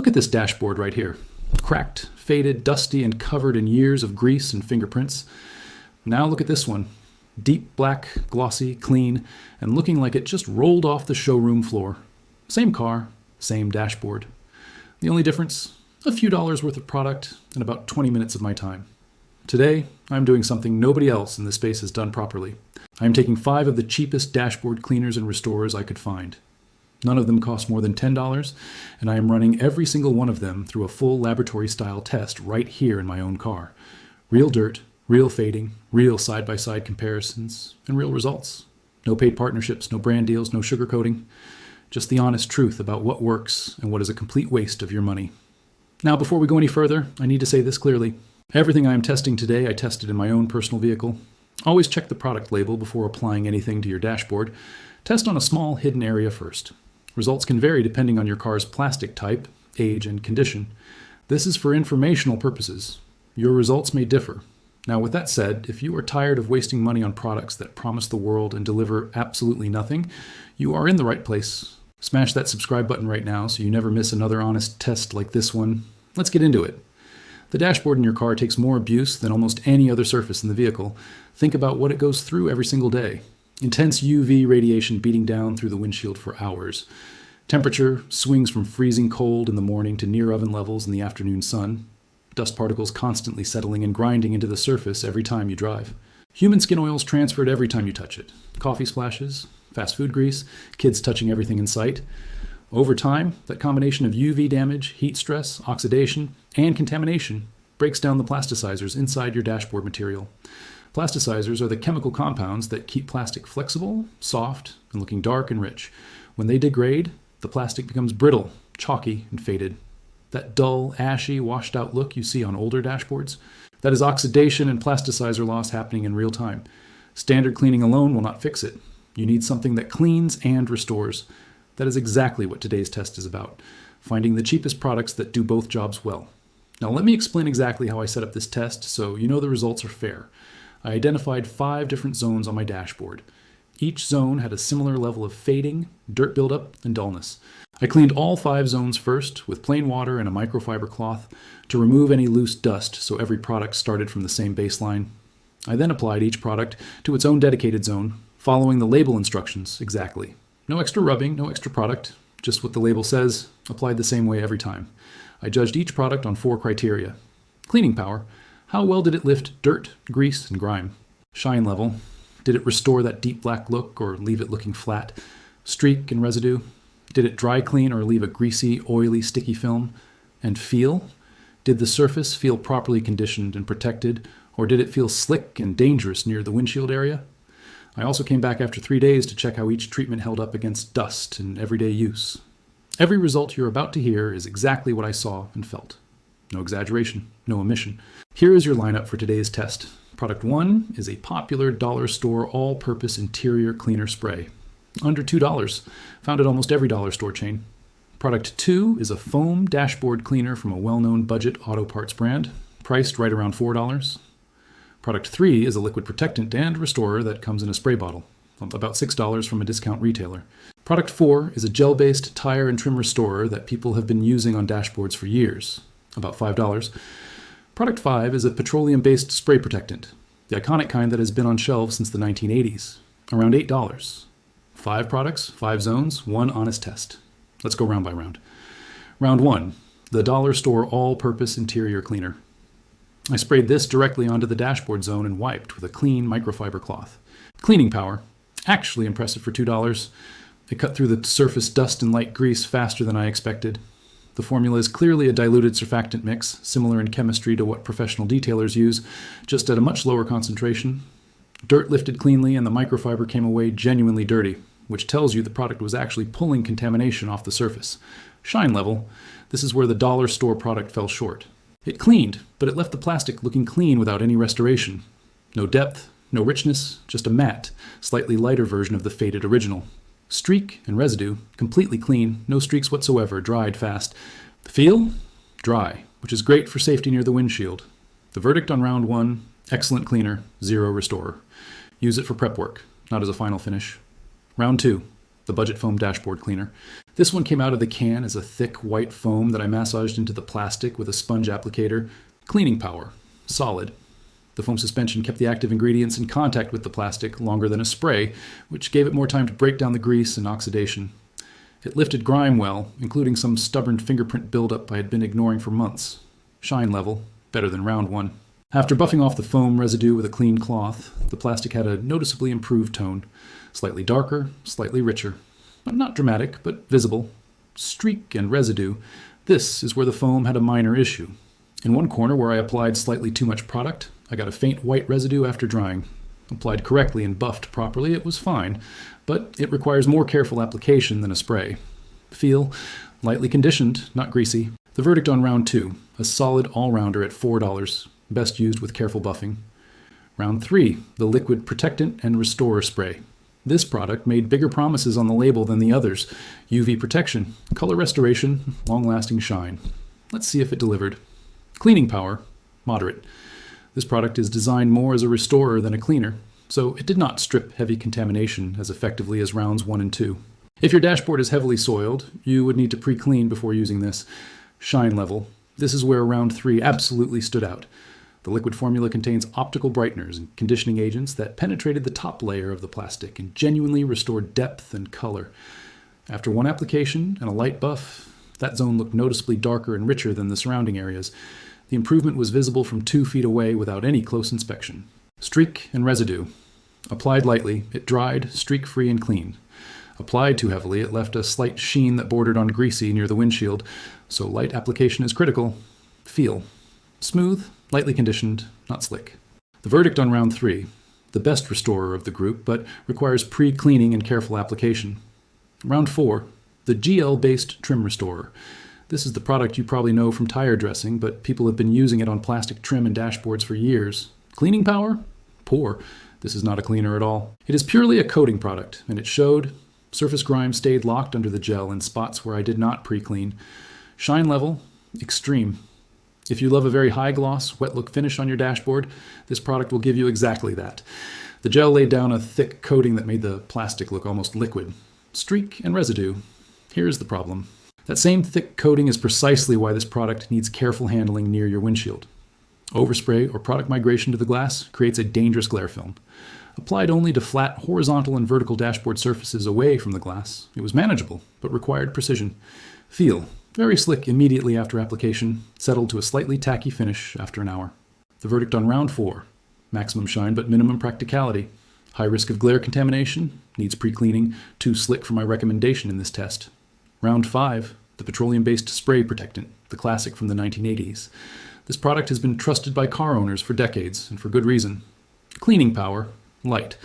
Look at this dashboard right here. Cracked, faded, dusty, and covered in years of grease and fingerprints. Now look at this one. Deep black, glossy, clean, and looking like it just rolled off the showroom floor. Same car, same dashboard. The only difference? A few dollars worth of product and about 20 minutes of my time. Today, I'm doing something nobody else in this space has done properly. I'm taking 5 of the cheapest dashboard cleaners and restorers I could find. None of them cost more than $10, and I am running every single one of them through a full laboratory-style test right here in my own car. Real dirt, real fading, real side-by-side comparisons, and real results. No paid partnerships, no brand deals, no sugarcoating. Just the honest truth about what works and what is a complete waste of your money. Now, before we go any further, I need to say this clearly. Everything I am testing today, I tested in my own personal vehicle. Always check the product label before applying anything to your dashboard. Test on a small, hidden area first. Results can vary depending on your car's plastic type, age, and condition. This is for informational purposes. Your results may differ. Now, with that said, if you are tired of wasting money on products that promise the world and deliver absolutely nothing, you are in the right place. Smash that subscribe button right now so you never miss another honest test like this one. Let's get into it. The dashboard in your car takes more abuse than almost any other surface in the vehicle. Think about what it goes through every single day. Intense UV radiation beating down through the windshield for hours. Temperature swings from freezing cold in the morning to near oven levels in the afternoon sun. Dust particles constantly settling and grinding into the surface every time you drive. Human skin oils transferred every time you touch it. Coffee splashes, fast food grease, kids touching everything in sight. Over time, that combination of UV damage, heat stress, oxidation, and contamination breaks down the plasticizers inside your dashboard material. Plasticizers are the chemical compounds that keep plastic flexible, soft, and looking dark and rich. When they degrade, the plastic becomes brittle, chalky, and faded. That dull, ashy, washed-out look you see on older dashboards, that is oxidation and plasticizer loss happening in real time. Standard cleaning alone will not fix it. You need something that cleans and restores. That is exactly what today's test is about, finding the cheapest products that do both jobs well. Now let me explain exactly how I set up this test so you know the results are fair. I identified 5 different zones on my dashboard. Each zone had a similar level of fading, dirt buildup, and dullness. I cleaned all 5 zones first with plain water and a microfiber cloth to remove any loose dust so every product started from the same baseline. I then applied each product to its own dedicated zone, following the label instructions exactly. No extra rubbing, no extra product, just what the label says, applied the same way every time. I judged each product on 4 criteria. Cleaning power. How well did it lift dirt, grease, and grime? Shine level. Did it restore that deep black look or leave it looking flat? Streak and residue. Did it dry clean or leave a greasy, oily, sticky film? And feel? Did the surface feel properly conditioned and protected, or did it feel slick and dangerous near the windshield area? I also came back after 3 days to check how each treatment held up against dust in everyday use. Every result you're about to hear is exactly what I saw and felt. No exaggeration, no omission. Here is your lineup for today's test. Product 1 is a popular dollar store all-purpose interior cleaner spray. Under $2, found at almost every dollar store chain. Product 2 is a foam dashboard cleaner from a well-known budget auto parts brand, priced right around $4. Product 3 is a liquid protectant and restorer that comes in a spray bottle, about $6 from a discount retailer. Product 4 is a gel-based tire and trim restorer that people have been using on dashboards for years, about $5. Product 5 is a petroleum-based spray protectant, the iconic kind that has been on shelves since the 1980s, around $8. 5 products, 5 zones, 1 honest test. Let's go round by round. Round 1, the dollar store all-purpose interior cleaner. I sprayed this directly onto the dashboard zone and wiped with a clean microfiber cloth. Cleaning power, actually impressive for $2. It cut through the surface dust and light grease faster than I expected. The formula is clearly a diluted surfactant mix, similar in chemistry to what professional detailers use, just at a much lower concentration. Dirt lifted cleanly and the microfiber came away genuinely dirty, which tells you the product was actually pulling contamination off the surface. Shine level, this is where the dollar store product fell short. It cleaned, but it left the plastic looking clean without any restoration. No depth, no richness, just a matte, slightly lighter version of the faded original. Streak and residue, completely clean, no streaks whatsoever, dried fast. Feel? Dry, which is great for safety near the windshield. The verdict on round 1, excellent cleaner, 0 restorer. Use it for prep work, not as a final finish. Round 2, the Budget Foam Dashboard Cleaner. This one came out of the can as a thick white foam that I massaged into the plastic with a sponge applicator. Cleaning power, solid. The foam suspension kept the active ingredients in contact with the plastic longer than a spray, which gave it more time to break down the grease and oxidation. It lifted grime well, including some stubborn fingerprint buildup I had been ignoring for months. Shine level, better than round one. After buffing off the foam residue with a clean cloth, the plastic had a noticeably improved tone. Slightly darker, slightly richer. Not dramatic, but visible. Streak and residue. This is where the foam had a minor issue. In one corner where I applied slightly too much product, I got a faint white residue after drying. Applied correctly and buffed properly, it was fine, but it requires more careful application than a spray. Feel, lightly conditioned, not greasy. The verdict on round 2, a solid all-rounder at $4, best used with careful buffing. Round 3, the liquid protectant and restorer spray. This product made bigger promises on the label than the others. UV protection, color restoration, long-lasting shine. Let's see if it delivered. Cleaning power, moderate. This product is designed more as a restorer than a cleaner, so it did not strip heavy contamination as effectively as rounds 1 and 2. If your dashboard is heavily soiled, you would need to pre-clean before using this. Shine level. This is where round 3 absolutely stood out. The liquid formula contains optical brighteners and conditioning agents that penetrated the top layer of the plastic and genuinely restored depth and color. After one application and a light buff, that zone looked noticeably darker and richer than the surrounding areas. The improvement was visible from 2 feet away without any close inspection. Streak and residue. Applied lightly, it dried, streak-free and clean. Applied too heavily, it left a slight sheen that bordered on greasy near the windshield, so light application is critical. Feel. Smooth, lightly conditioned, not slick. The verdict on round 3. The best restorer of the group, but requires pre-cleaning and careful application. Round 4. The GL-based trim restorer. This is the product you probably know from tire dressing, but people have been using it on plastic trim and dashboards for years. Cleaning power? Poor. This is not a cleaner at all. It is purely a coating product, and it showed. Surface grime stayed locked under the gel in spots where I did not pre-clean. Shine level? Extreme. If you love a very high gloss, wet look finish on your dashboard, this product will give you exactly that. The gel laid down a thick coating that made the plastic look almost liquid. Streak and residue. Here's the problem. That same thick coating is precisely why this product needs careful handling near your windshield. Overspray or product migration to the glass creates a dangerous glare film. Applied only to flat, horizontal, and vertical dashboard surfaces away from the glass, it was manageable, but required precision. Feel. Very slick immediately after application, settled to a slightly tacky finish after an hour. The verdict on round 4. Maximum shine but minimum practicality. High risk of glare contamination, needs pre-cleaning, too slick for my recommendation in this test. Round 5, the petroleum-based spray protectant, the classic from the 1980s. This product has been trusted by car owners for decades, and for good reason. Cleaning power, light.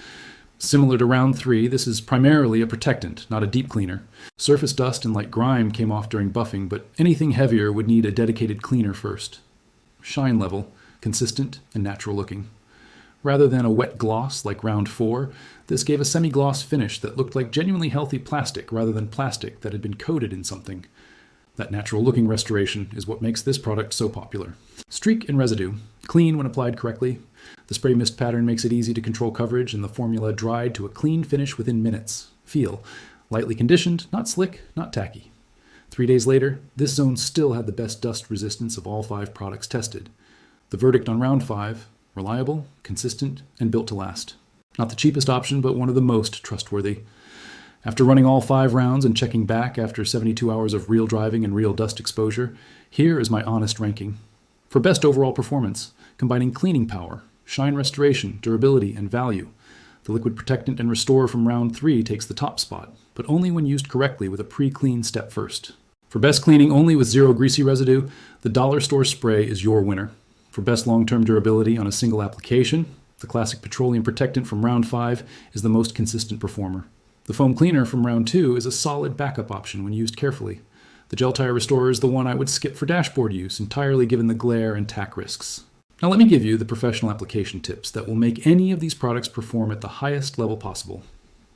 Similar to round 3, this is primarily a protectant, not a deep cleaner. Surface dust and light grime came off during buffing, but anything heavier would need a dedicated cleaner first. Shine level, consistent and natural looking. Rather than a wet gloss like round 4, this gave a semi-gloss finish that looked like genuinely healthy plastic rather than plastic that had been coated in something. That natural-looking restoration is what makes this product so popular. Streak and residue. Clean when applied correctly. The spray mist pattern makes it easy to control coverage, and the formula dried to a clean finish within minutes. Feel. Lightly conditioned, not slick, not tacky. 3 days later, this zone still had the best dust resistance of all 5 products tested. The verdict on round 5. Reliable, consistent, and built to last. Not the cheapest option, but one of the most trustworthy. After running all 5 rounds and checking back after 72 hours of real driving and real dust exposure, here is my honest ranking. For best overall performance, combining cleaning power, shine restoration, durability, and value, the liquid protectant and restorer from round 3 takes the top spot, but only when used correctly with a pre-clean step first. For best cleaning only with zero greasy residue, the dollar store spray is your winner. For best long-term durability on a single application, the classic petroleum protectant from round 5 is the most consistent performer. The foam cleaner from round 2 is a solid backup option when used carefully. The gel tire restorer is the one I would skip for dashboard use entirely given the glare and tack risks. Now let me give you the professional application tips that will make any of these products perform at the highest level possible.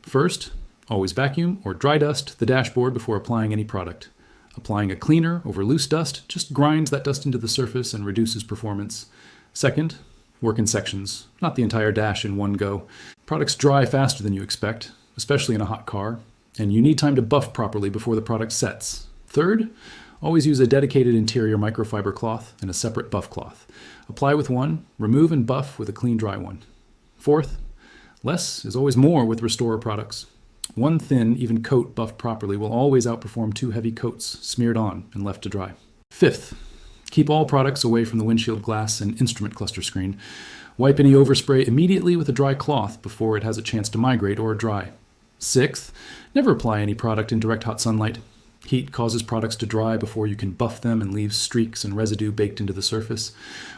First, always vacuum or dry dust the dashboard before applying any product. Applying a cleaner over loose dust just grinds that dust into the surface and reduces performance. Second, work in sections, not the entire dash in one go. Products dry faster than you expect, especially in a hot car. and you need time to buff properly before the product sets. Third, always use a dedicated interior microfiber cloth and a separate buff cloth. Apply with one, remove and buff with a clean dry one. Fourth, less is always more with Restorer products. One thin, even coat buffed properly will always outperform 2 heavy coats smeared on and left to dry. Fifth, keep all products away from the windshield glass and instrument cluster screen. Wipe any overspray immediately with a dry cloth before it has a chance to migrate or dry. Sixth, never apply any product in direct hot sunlight. Heat causes products to dry before you can buff them and leave streaks and residue baked into the surface.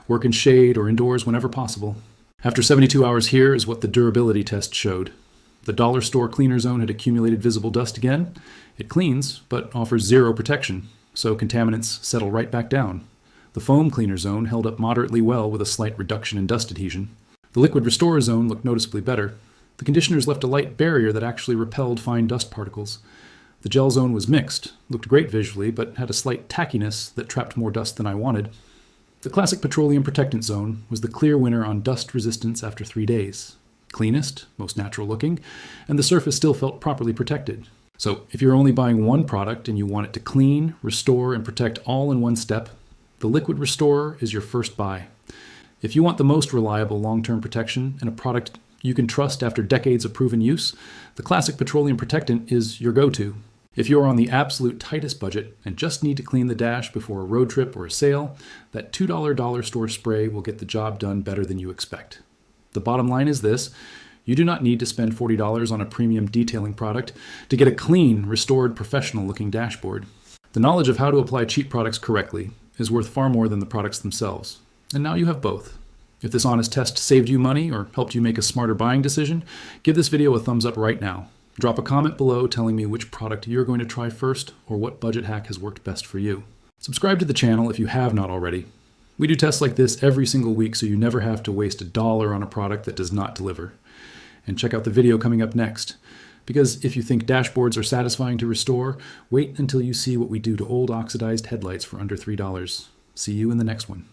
Work in shade or indoors whenever possible. After 72 hours, here is what the durability test showed. The dollar store cleaner zone had accumulated visible dust again. It cleans, but offers zero protection, so contaminants settle right back down. The foam cleaner zone held up moderately well with a slight reduction in dust adhesion. The liquid restorer zone looked noticeably better. The conditioners left a light barrier that actually repelled fine dust particles. The gel zone was mixed, looked great visually, but had a slight tackiness that trapped more dust than I wanted. The classic petroleum protectant zone was the clear winner on dust resistance after 3 days. Cleanest, most natural looking, and the surface still felt properly protected. So if you're only buying one product and you want it to clean, restore, and protect all in one step, the Liquid Restorer is your first buy. If you want the most reliable long-term protection and a product you can trust after decades of proven use, the classic petroleum protectant is your go-to. If you're on the absolute tightest budget and just need to clean the dash before a road trip or a sale, that $2 dollar store spray will get the job done better than you expect. The bottom line is this: you do not need to spend $40 on a premium detailing product to get a clean, restored, professional-looking dashboard. The knowledge of how to apply cheap products correctly is worth far more than the products themselves. And now you have both. If this honest test saved you money or helped you make a smarter buying decision, give this video a thumbs up right now. Drop a comment below telling me which product you're going to try first or what budget hack has worked best for you. Subscribe to the channel if you have not already. We do tests like this every single week so you never have to waste $1 on a product that does not deliver. And check out the video coming up next. Because if you think dashboards are satisfying to restore, wait until you see what we do to old oxidized headlights for under $3. See you in the next one.